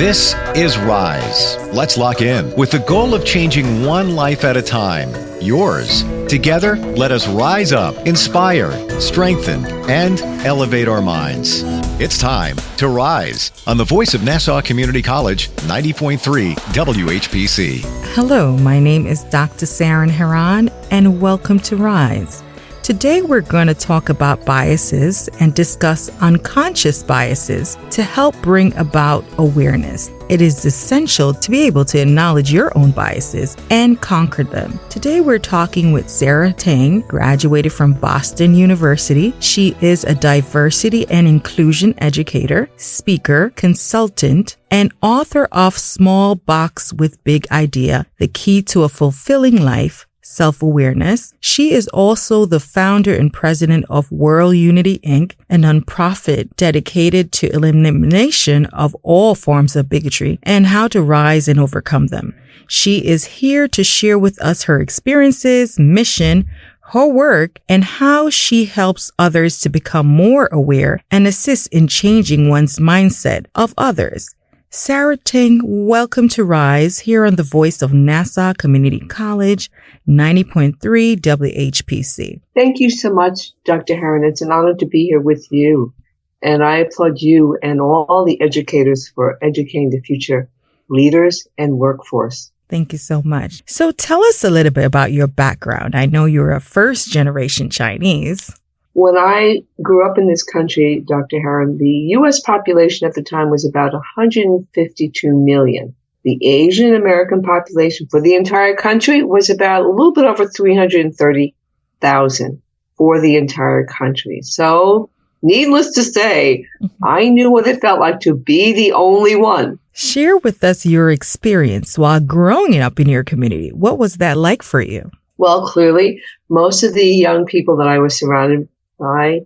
This is Rise. Let's lock in with the goal of changing one life at a time. Yours. Together, let us rise up, inspire, strengthen, and elevate our minds. It's time to rise on the voice of Nassau Community College, 90.3 WHPC. Hello, my name is Dr. Saran Heron, and welcome to Rise. Today we're going to talk about biases and discuss unconscious biases to help bring about awareness. It is essential to be able to acknowledge your own biases and conquer them. Today we're talking with Sara Ting, graduated from Boston University. She is a diversity and inclusion educator, speaker, consultant, and author of Small Box with Big Idea, The Key to a Fulfilling Life, Self-Awareness. She is also the founder and president of World Unity, Inc., a nonprofit dedicated to elimination of all forms of bigotry and how to rise and overcome them. She is here to share with us her experiences, mission, her work, and how she helps others to become more aware and assist in changing one's mindset of others. Sara Ting, welcome to Rise here on the voice of Nassau Community College, 90.3 WHPC. Thank you so much, Dr. Heron. It's an honor to be here with you. And I applaud you and all the educators for educating the future leaders and workforce. Thank you so much. So tell us a little bit about your background. I know you're a first-generation Chinese. When I grew up in this country, Dr. Heron, the U.S. population at the time was about 152 million. The Asian American population for the entire country was about a little bit over 330,000 for the entire country. So, needless to say, I knew what it felt like to be the only one. Share with us your experience while growing up in your community. What was that like for you? Well, clearly, most of the young people that I was surrounded by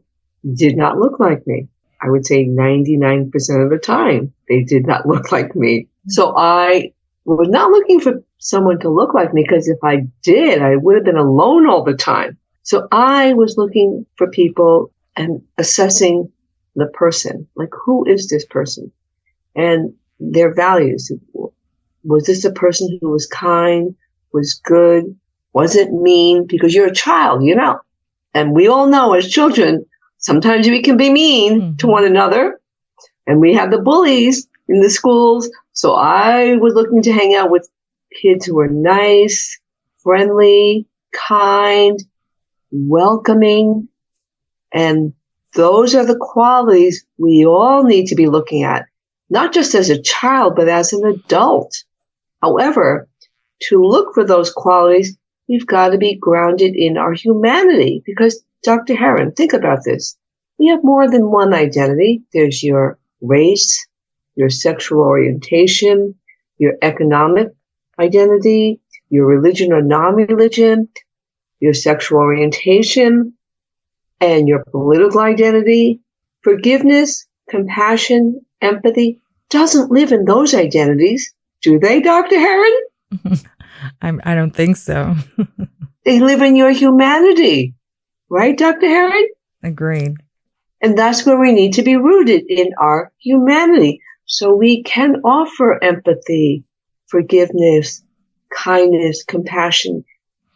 did not look like me. I would say 99% of the time, they did not look like me. So I was not looking for someone to look like me, because if I did, I would have been alone all the time. So I was looking for people and assessing the person, like, who is this person? And their values. Was this a person who was kind, was good, wasn't mean? Because you're a child, you know. And we all know as children, sometimes we can be mean to one another. And we have the bullies in the schools. So I was looking to hang out with kids who were nice, friendly, kind, welcoming. And those are the qualities we all need to be looking at, not just as a child, but as an adult. However, to look for those qualities, we've got to be grounded in our humanity, because, Dr. Heron, think about this. We have more than one identity. There's your race, your sexual orientation, your economic identity, your religion or non-religion, your sexual orientation, and your political identity. Forgiveness, compassion, empathy doesn't live in those identities, do they, Dr. Heron? I don't think so. They live in your humanity. Right, Dr. Heron? Agreed. And that's where we need to be rooted, in our humanity, so we can offer empathy, forgiveness, kindness, compassion.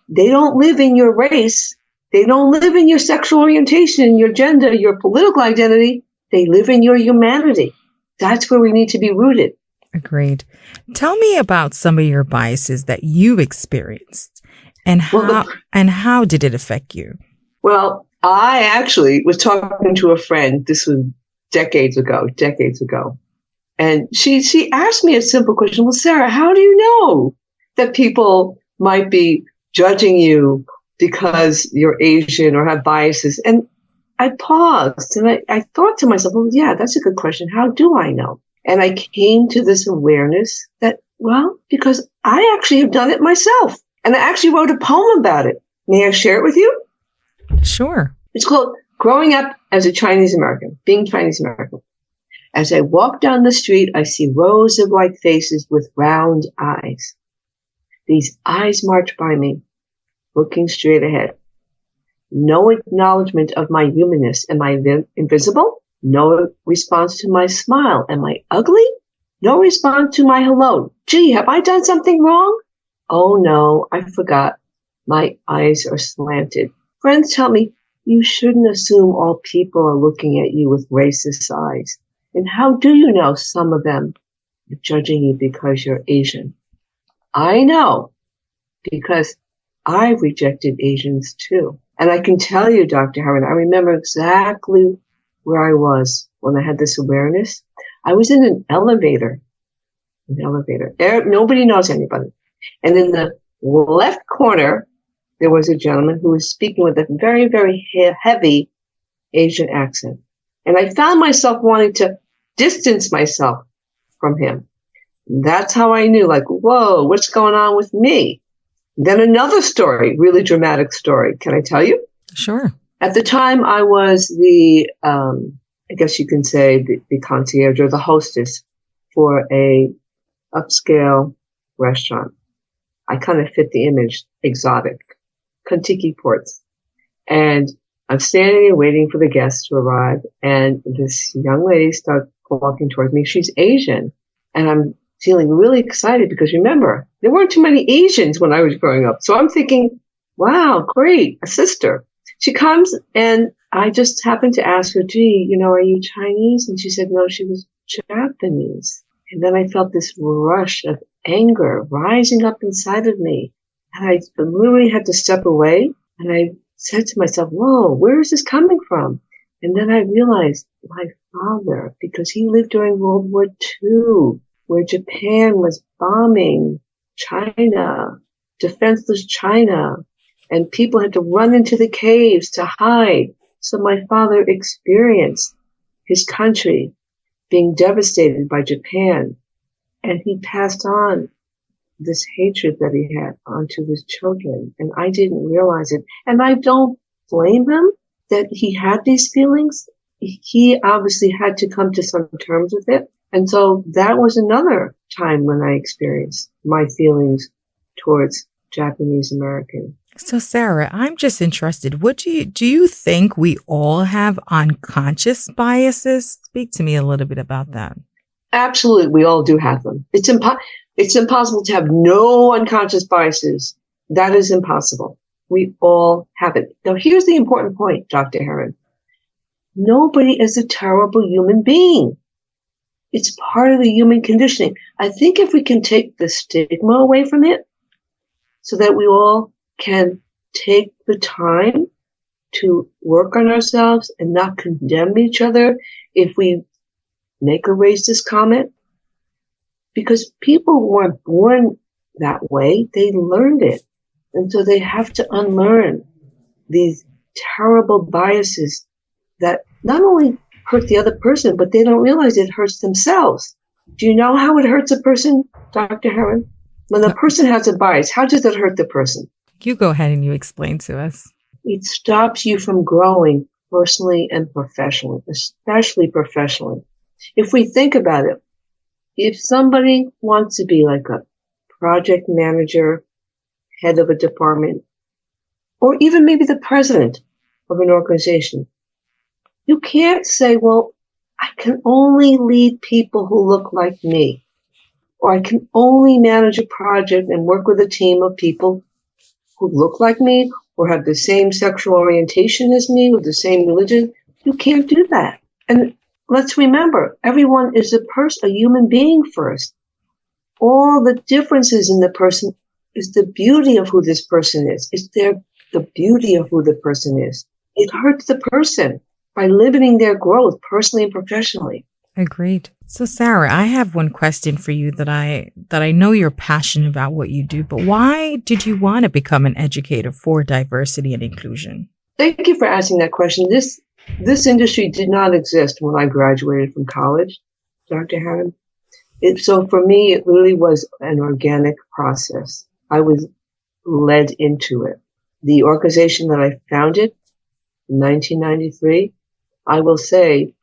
They don't live in your race. They don't live in your sexual orientation, your gender, your political identity. They live in your humanity. That's where we need to be rooted. Agreed. Tell me about some of your biases that you've experienced, and how did it affect you? Well, I actually was talking to a friend. This was decades ago. And she asked me a simple question. Well, Sara, how do you know that people might be judging you because you're Asian or have biases? And I paused and I thought to myself, well, yeah, that's a good question. How do I know? And I came to this awareness that, well, because I actually have done it myself. And I actually wrote a poem about it. May I share it with you? Sure. It's called Growing Up as a Chinese American, Being Chinese American. As I walk down the street, I see rows of white faces with round eyes. These eyes march by me, looking straight ahead. No acknowledgement of my humanness. Am I invisible? No response to my smile. Am I ugly? No response to my hello. Gee, have I done something wrong? Oh no, I forgot. My eyes are slanted. Friends tell me you shouldn't assume all people are looking at you with racist eyes. And how do you know some of them are judging you because you're Asian? I know, because I've rejected Asians too. And I can tell you, Dr. Heron, I remember exactly where I was when I had this awareness. I was in an elevator. Nobody knows anybody. And in the left corner, there was a gentleman who was speaking with a very, very heavy Asian accent. And I found myself wanting to distance myself from him. That's how I knew, like, whoa, what's going on with me? Then another story, really dramatic story. Can I tell you? Sure. At the time, I was the, I guess you can say, the concierge or the hostess for a upscale restaurant. I kind of fit the image, exotic, Kentucky ports. And I'm standing there waiting for the guests to arrive. And this young lady starts walking towards me. She's Asian. And I'm feeling really excited because remember, there weren't too many Asians when I was growing up. So I'm thinking, wow, great, a sister. She comes and I just happened to ask her, gee, are you Chinese? And she said, no, she was Japanese. And then I felt this rush of anger rising up inside of me. And I literally had to step away. And I said to myself, whoa, where is this coming from? And then I realized my father, because he lived during World War II, where Japan was bombing China, defenseless China, and people had to run into the caves to hide. So my father experienced his country being devastated by Japan, and he passed on this hatred that he had onto his children, and I didn't realize it. And I don't blame him that he had these feelings. He obviously had to come to some terms with it. And so that was another time when I experienced my feelings towards Japanese American. So, Sara, I'm just interested. Do you think we all have unconscious biases? Speak to me a little bit about that. Absolutely. We all do have them. It's impossible to have no unconscious biases. That is impossible. We all have it. Now, here's the important point, Dr. Heron. Nobody is a terrible human being. It's part of the human conditioning. I think if we can take the stigma away from it so that we all can take the time to work on ourselves and not condemn each other if we make a racist comment, because people weren't born that way. They learned it. And so they have to unlearn these terrible biases that not only hurt the other person, but they don't realize it hurts themselves. Do you know how it hurts a person, Dr. Heron? When a person has a bias, how does it hurt the person? You go ahead and you explain to us. It stops you from growing personally and professionally, especially professionally. If we think about it, if somebody wants to be like a project manager, head of a department, or even maybe the president of an organization, you can't say, well, I can only lead people who look like me, or I can only manage a project and work with a team of people who look like me or have the same sexual orientation as me or the same religion. You can't do that. And let's remember, everyone is a human being first. All the differences in the person is the beauty of who this person is. It's the beauty of who the person is. It hurts the person by limiting their growth personally and professionally. Agreed. So, Sara, I have one question for you that I know you're passionate about what you do, but why did you want to become an educator for diversity and inclusion? Thank you for asking that question. This industry did not exist when I graduated from college, Dr. Heron. So for me, it really was an organic process. I was led into it. The organization that I founded in 1993, I will say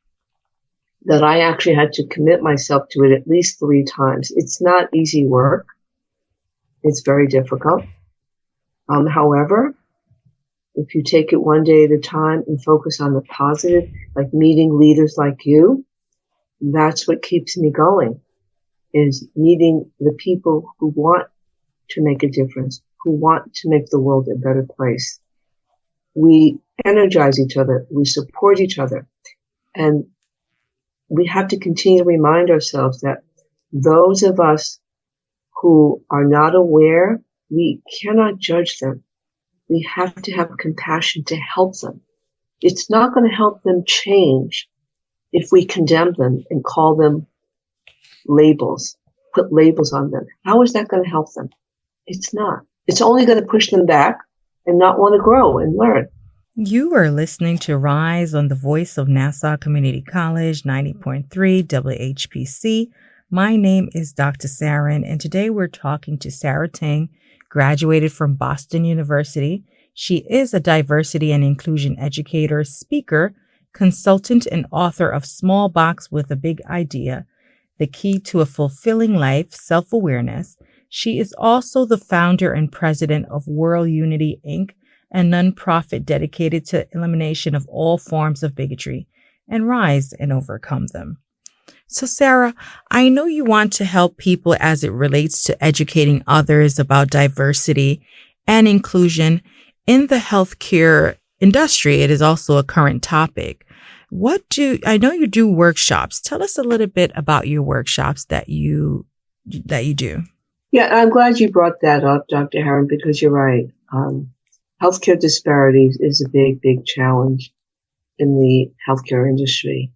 that I actually had to commit myself to it at least 3 times. It's not easy work. It's very difficult. However, if you take it one day at a time and focus on the positive, like meeting leaders like you, that's what keeps me going. is meeting the people who want to make a difference, who want to make the world a better place. We energize each other. We support each other. And we have to continue to remind ourselves that those of us who are not aware, we cannot judge them. We have to have compassion to help them. It's not going to help them change if we condemn them and call them labels, put labels on them. How is that going to help them? It's not. It's only going to push them back and not want to grow and learn. You are listening to Rise on the Voice of Nassau Community College, 90.3 WHPC. My name is Dr. Saran, and today we're talking to Sara Ting, graduated from Boston University. She is a diversity and inclusion educator, speaker, consultant, and author of Small Box with a Big Idea, The Key to a Fulfilling Life, Self-Awareness. She is also the founder and president of World Unity, Inc., a nonprofit dedicated to elimination of all forms of bigotry and rise and overcome them. So, Sara, I know you want to help people as it relates to educating others about diversity and inclusion in the healthcare industry. It is also a current topic. I know you do workshops. Tell us a little bit about your workshops that you do. Yeah, I'm glad you brought that up, Dr. Heron, because you're right. Healthcare disparities is a big, big challenge in the healthcare industry.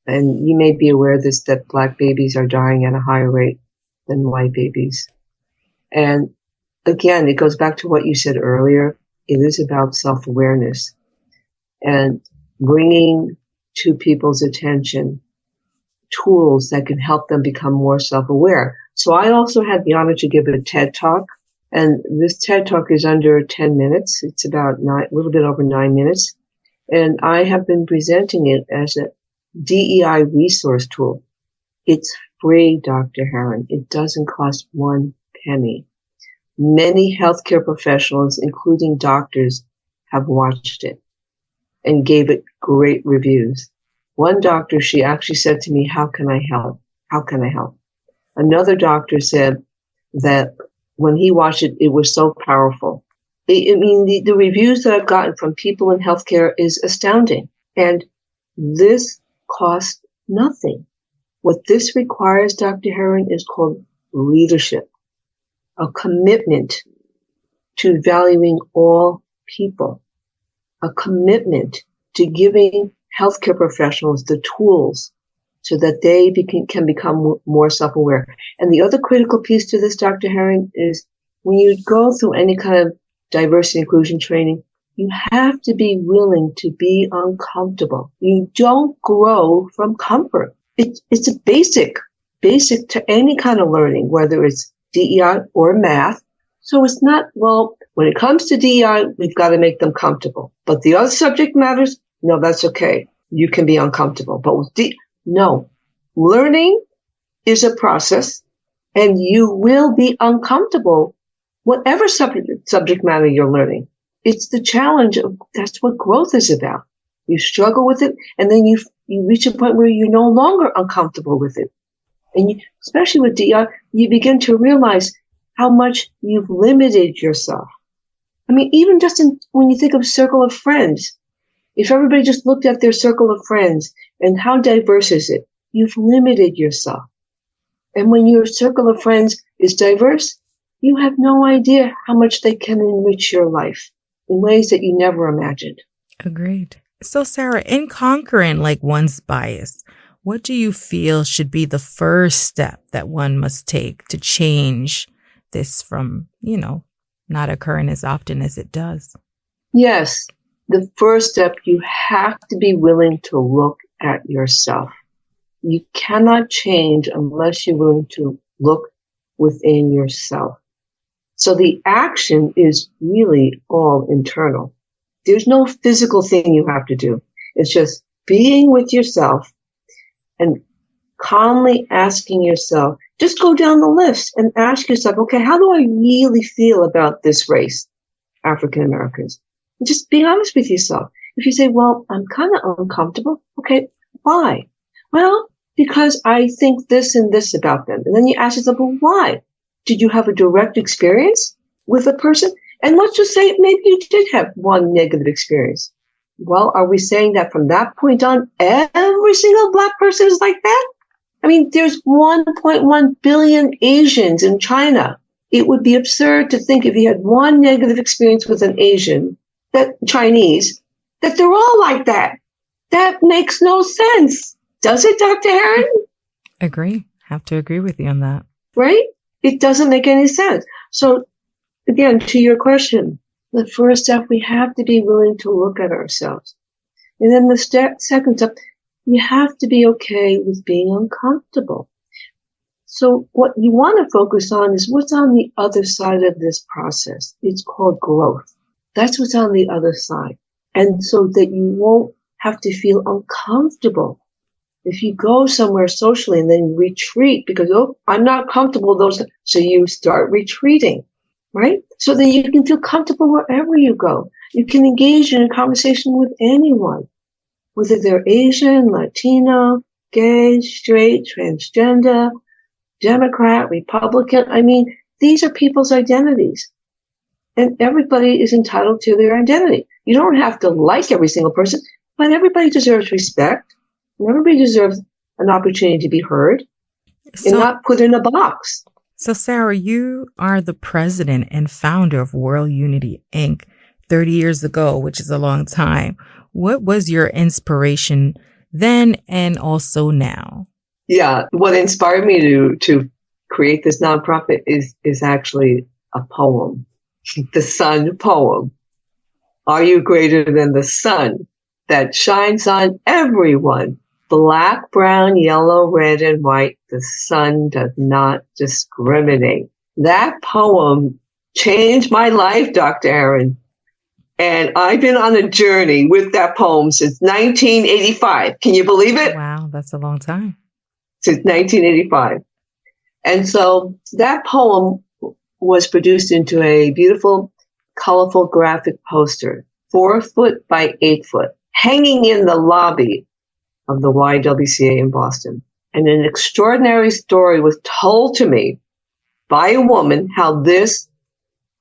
And you may be aware of this, that Black babies are dying at a higher rate than white babies. And again, it goes back to what you said earlier. It is about self-awareness and bringing to people's attention tools that can help them become more self-aware. So I also had the honor to give a TED Talk. And this TED Talk is under 10 minutes. It's about a little bit over 9 minutes. And I have been presenting it as a DEI resource tool. It's free, Dr. Heron. It doesn't cost 1 penny. Many healthcare professionals, including doctors, have watched it and gave it great reviews. One doctor, she actually said to me, "How can I help? How can I help?" Another doctor said that when he watched it, it was so powerful. The reviews that I've gotten from people in healthcare is astounding. And this costs nothing. What this requires, Dr. Heron, is called leadership, a commitment to valuing all people, a commitment to giving healthcare professionals the tools so that they can become more self-aware. And the other critical piece to this, Dr. Heron, is when you go through any kind of diversity inclusion training, you have to be willing to be uncomfortable. You don't grow from comfort. It's a basic to any kind of learning, whether it's DEI or math. So it's not, well, when it comes to DEI, we've got to make them comfortable. But the other subject matters, no, that's okay. You can be uncomfortable. But with no, learning is a process, and you will be uncomfortable, whatever subject matter you're learning. It's the challenge of, that's what growth is about. You struggle with it, and then you reach a point where you're no longer uncomfortable with it. And especially with DEI, you begin to realize how much you've limited yourself. I mean, even just when you think of circle of friends, if everybody just looked at their circle of friends and how diverse is it, you've limited yourself. And when your circle of friends is diverse, you have no idea how much they can enrich your life in ways that you never imagined. Agreed. So, Sara, in conquering one's bias, what do you feel should be the first step that one must take to change this from, not occurring as often as it does? Yes. The first step, you have to be willing to look at yourself. You cannot change unless you're willing to look within yourself. So the action is really all internal. There's no physical thing you have to do. It's just being with yourself and calmly asking yourself, just go down the list and ask yourself, okay, how do I really feel about this race, African Americans? And just be honest with yourself. If you say, well, I'm kind of uncomfortable. Okay, why? Well, because I think this and this about them. And then you ask yourself, well, why? Did you have a direct experience with a person? And let's just say maybe you did have one negative experience. Well, are we saying that from that point on, every single Black person is like that? I mean, there's 1.1 billion Asians in China. It would be absurd to think if you had one negative experience with an Asian, that Chinese, that they're all like that. That makes no sense. Does it, Dr. Heron? Agree. Have to agree with you on that. Right? It doesn't make any sense. So again, to your question, the first step, we have to be willing to look at ourselves. And then the second step, you have to be okay with being uncomfortable. So what you want to focus on is what's on the other side of this process. It's called growth. That's what's on the other side. And so that you won't have to feel uncomfortable. If you go somewhere socially and then retreat because, oh, I'm not comfortable, so you start retreating, right? So that you can feel comfortable wherever you go. You can engage in a conversation with anyone, whether they're Asian, Latino, gay, straight, transgender, Democrat, Republican. I mean, these are people's identities. And everybody is entitled to their identity. You don't have to like every single person, but everybody deserves respect. And everybody deserves an opportunity to be heard and not put in a box. So, Sara, you are the president and founder of World Unity, Inc. 30 years ago, which is a long time. What was your inspiration then and also now? Yeah, what inspired me to create this nonprofit is actually a poem, the sun poem. Are you greater than the sun that shines on everyone? Black, brown, yellow, red, and white. The sun does not discriminate. That poem changed my life, Dr. Heron. And I've been on a journey with that poem since 1985. Can you believe it? Wow, that's a long time. Since 1985. And so that poem was produced into a beautiful, colorful graphic poster, 4 foot by 8 foot, hanging in the lobby of the YWCA in Boston. And an extraordinary story was told to me by a woman how this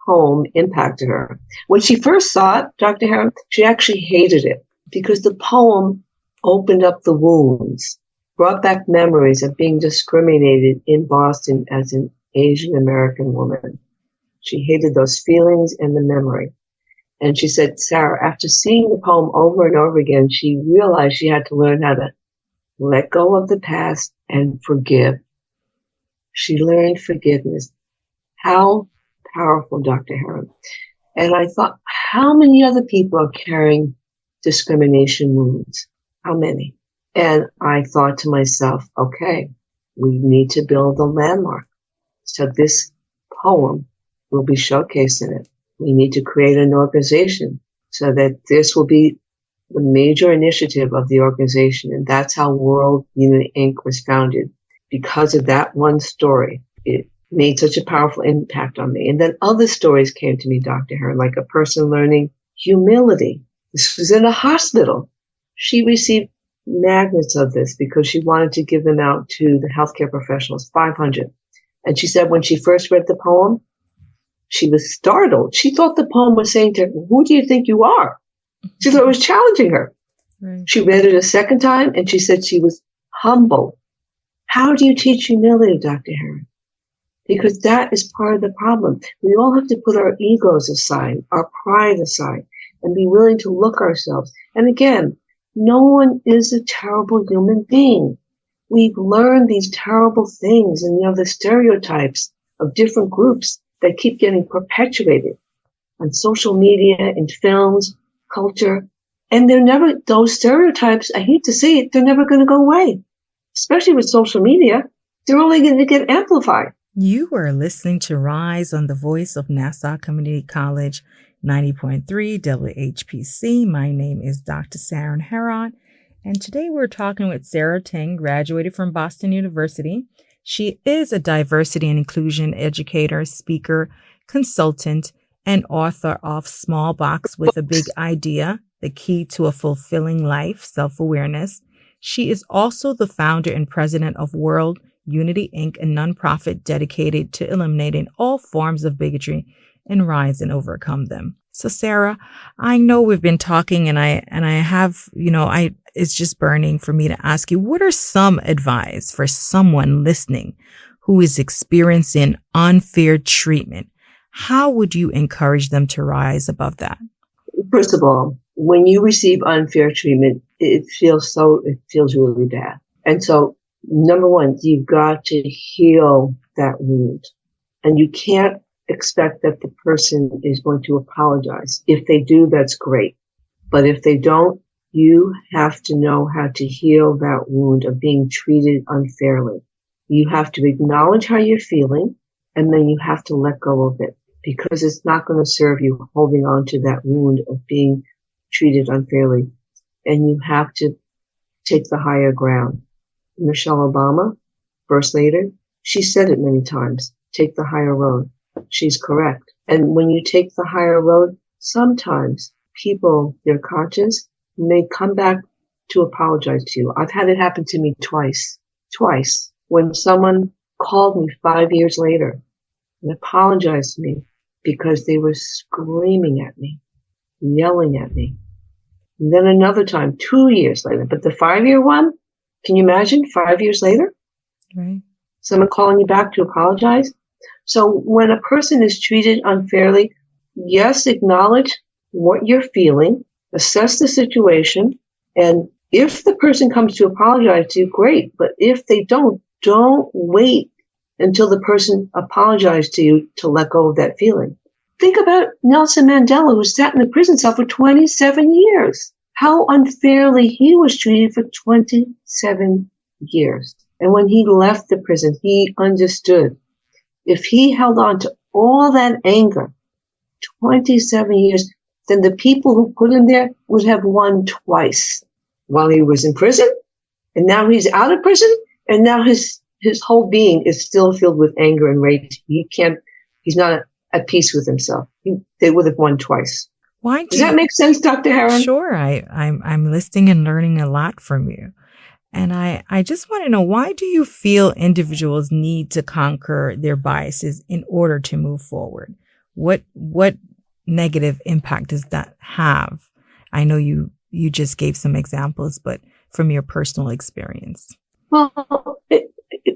poem impacted her. When she first saw it, Dr. Heron, she actually hated it because the poem opened up the wounds, brought back memories of being discriminated in Boston as an Asian American woman. She hated those feelings and the memory. And she said, Sara, after seeing the poem over and over again, she realized she had to learn how to let go of the past and forgive. She learned forgiveness. How powerful, Dr. Heron. And I thought, how many other people are carrying discrimination wounds? How many? And I thought to myself, okay, we need to build a landmark. So this poem will be showcased in it. We need to create an organization so that this will be the major initiative of the organization. And that's how World Unity Inc. was founded. Because of that one story, it made such a powerful impact on me. And then other stories came to me, Dr. Heron, like a person learning humility. This was in a hospital. She received magnets of this because she wanted to give them out to the healthcare professionals, 500. And she said when she first read the poem, she was startled. She thought the poem was saying to her, who do you think you are? She thought it was challenging her. Right. She read it a second time and she said she was humbled. How do you teach humility, Dr. Heron? Because that is part of the problem. We all have to put our egos aside, our pride aside, and be willing to look ourselves. And again, no one is a terrible human being. We've learned these terrible things and, the stereotypes of different groups that keep getting perpetuated on social media, in films, culture. And those stereotypes, I hate to say it, they're never going to go away. Especially with social media, they're only going to get amplified. You are listening to Rise on the Voice of Nassau Community College, 90.3 WHPC. My name is Dr. Saran Heron, and today we're talking with Sara Ting, graduated from Boston University. She is a diversity and inclusion educator, speaker, consultant, and author of Small Box with a Big Idea, The Key to a Fulfilling Life, Self-Awareness. She is also the founder and president of World Unity Inc., a nonprofit dedicated to eliminating all forms of bigotry and rise and overcome them. So Sara, I know we've been talking and I have, it's just burning for me to ask you, what are some advice for someone listening who is experiencing unfair treatment? How would you encourage them to rise above that? First of all, when you receive unfair treatment, it feels really bad. And so, number one, you've got to heal that wound. And you can't expect that the person is going to apologize. If they do, that's great. But if they don't, you have to know how to heal that wound of being treated unfairly. You have to acknowledge how you're feeling, and then you have to let go of it, because it's not going to serve you holding on to that wound of being treated unfairly. And you have to take the higher ground. Michelle Obama, First Lady, she said it many times, take the higher road. She's correct. And when you take the higher road, sometimes people, their conscience, may come back to apologize to you. I've had it happen to me twice. When someone called me 5 years later and apologized to me because they were screaming at me, yelling at me. And then another time, 2 years later, but the 5-year one, can you imagine 5 years later? Right. Someone calling you back to apologize. So when a person is treated unfairly, yes, acknowledge what you're feeling, assess the situation, and if the person comes to apologize to you, great. But if they don't wait until the person apologized to you to let go of that feeling. Think about Nelson Mandela, who sat in the prison cell for 27 years. How unfairly he was treated for 27 years. And when he left the prison, he understood. If he held on to all that anger, 27 years, then the people who put him there would have won twice while he was in prison. And now he's out of prison. And now his whole being is still filled with anger and rage. He's not at peace with himself. They would have won twice. Does that make sense, Dr. Heron? Sure. I'm listening and learning a lot from you. And I just want to know, why do you feel individuals need to conquer their biases in order to move forward? What negative impact does that have? I know you just gave some examples, but from your personal experience. Well,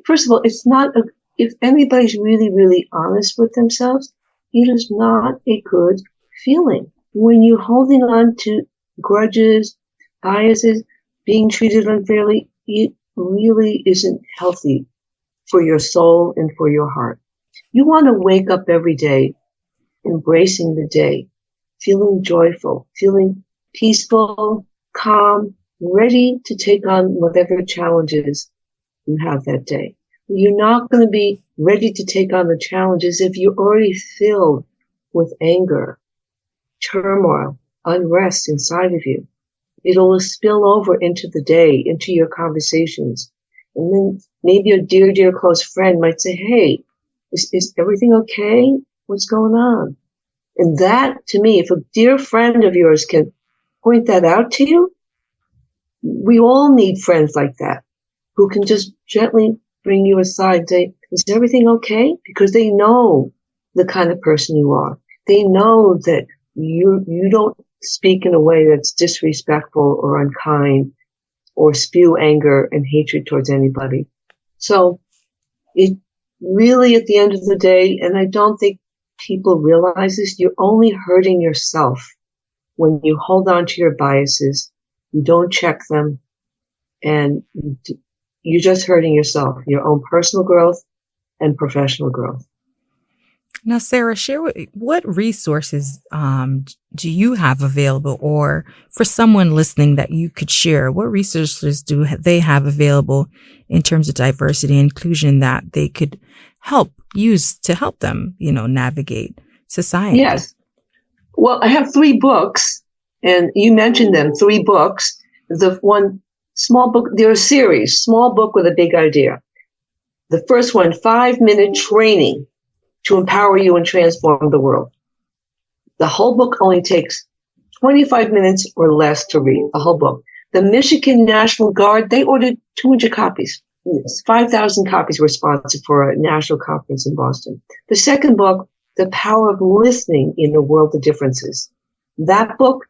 first of all, it's not, if anybody's really, really honest with themselves, it is not a good feeling. When you're holding on to grudges, biases, being treated unfairly, it really isn't healthy for your soul and for your heart. You want to wake up every day, embracing the day, feeling joyful, feeling peaceful, calm, ready to take on whatever challenges you have that day. You're not going to be ready to take on the challenges if you're already filled with anger, turmoil, unrest inside of you. It'll spill over into the day, into your conversations. And then maybe a dear, dear close friend might say, hey, is everything okay? What's going on? And that, to me, if a dear friend of yours can point that out to you, we all need friends like that who can just gently bring you aside and say, is everything okay? Because they know the kind of person you are. They know that you don't speak in a way that's disrespectful or unkind or spew anger and hatred towards anybody. So it really, at the end of the day, and I don't think people realize this, you're only hurting yourself when you hold on to your biases, you don't check them, and you're just hurting yourself, your own personal growth and professional growth. Now, Sara, share what resources do you have available, or for someone listening that you could share, what resources do they have available in terms of diversity and inclusion that they could use to help them, navigate society? Yes. Well, I have 3 books, and you mentioned them, 3 books. The one small book, they're a series, small book with a big idea. The first one, 5-minute training to empower you and transform the world. The whole book only takes 25 minutes or less to read, the whole book. The Michigan National Guard, they ordered 200 copies. 5,000 copies were sponsored for a national conference in Boston. The second book, The Power of Listening in the World of Differences. That book,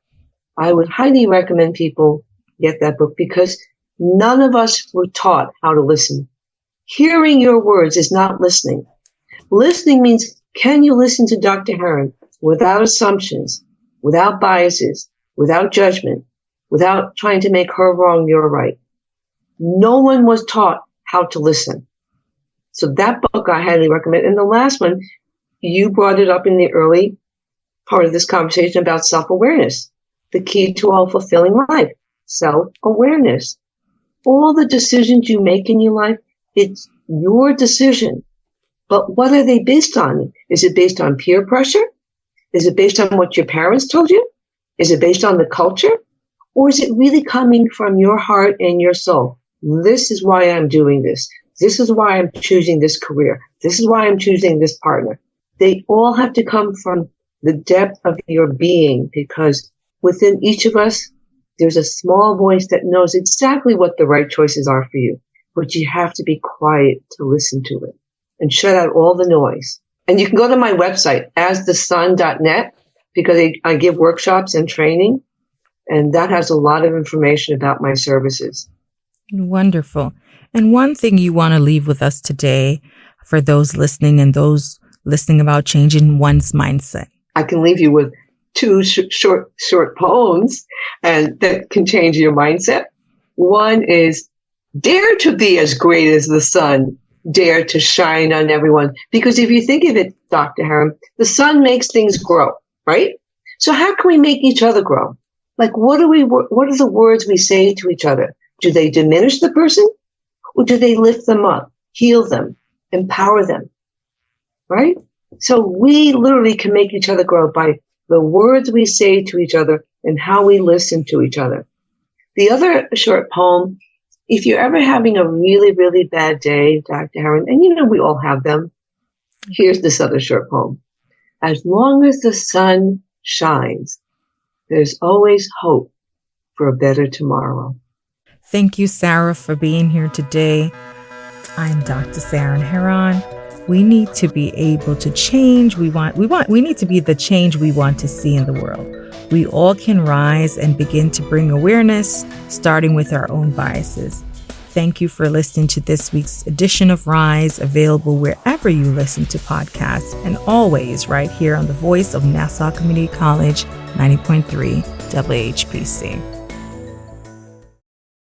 I would highly recommend people get that book because none of us were taught how to listen. Hearing your words is not listening. Listening means, can you listen to Dr. Heron without assumptions, without biases, without judgment, without trying to make her wrong, you're right? No one was taught how to listen. So that book I highly recommend. And the last one, you brought it up in the early part of this conversation about self-awareness. The key to all fulfilling life, self-awareness. All the decisions you make in your life, it's your decision. But what are they based on? Is it based on peer pressure? Is it based on what your parents told you? Is it based on the culture? Or is it really coming from your heart and your soul? This is why I'm doing this. This is why I'm choosing this career. This is why I'm choosing this partner. They all have to come from the depth of your being, because within each of us, there's a small voice that knows exactly what the right choices are for you. But you have to be quiet to listen to it and shut out all the noise. And you can go to my website, asthesun.net, because I give workshops and training. And that has a lot of information about my services. Wonderful. And one thing you want to leave with us today for those listening and those listening about changing one's mindset. I can leave you with two short poems and that can change your mindset. One is, dare to be as great as the sun, dare to shine on everyone. Because if you think of it, Dr. Heron, the sun makes things grow, right? So how can we make each other grow? Like, what are the words we say to each other? Do they diminish the person or do they lift them up, heal them, empower them? Right? So we literally can make each other grow by the words we say to each other and how we listen to each other. The other short poem, if you're ever having a really, really bad day, Dr. Heron, and you know we all have them, here's this other short poem. As long as the sun shines, there's always hope for a better tomorrow. Thank you, Sara, for being here today. I'm Dr. Saran Heron. We need to be able to change. We need to be the change we want to see in the world. We all can rise and begin to bring awareness, starting with our own biases. Thank you for listening to this week's edition of Rise, available wherever you listen to podcasts, and always right here on the voice of Nassau Community College, 90.3 WHPC.